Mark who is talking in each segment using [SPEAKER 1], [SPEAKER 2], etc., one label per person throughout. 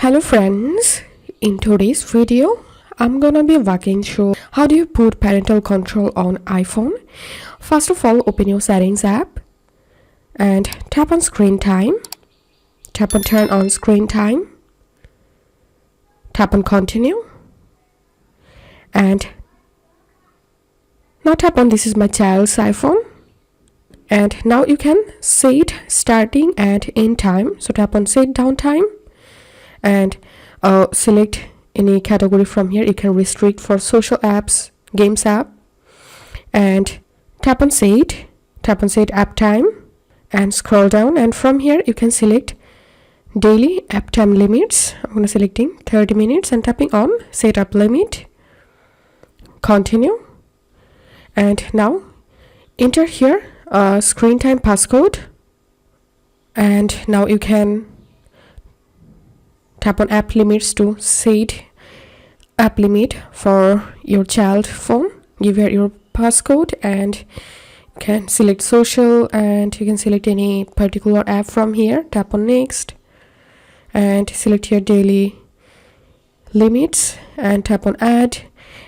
[SPEAKER 1] Hello friends, in today's video I'm gonna be walking through how do you put parental control on iPhone. First of all, open your settings app and tap on screen time, tap on turn on screen time, tap on continue, and now tap on this is my child's iPhone, and now you can set starting and end time. So tap on set down time and select any category from here. You can restrict for social apps, games app, and tap on set app time and scroll down, and from here you can select daily app time limits. I'm going to selecting 30 minutes and tapping on set up limit, continue, and now enter here screen time passcode, and now you can tap on app limits to set app limit for your child phone. Give her your passcode and you can select social, and you can select any particular app from here. Tap on next and select your daily limits and tap on add,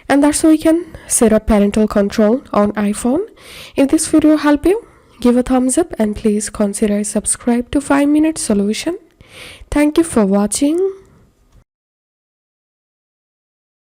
[SPEAKER 1] and that's how you can set up parental control on iPhone. If this video helped you, give a thumbs up and please consider subscribe to 5-minute solution. Thank you for watching.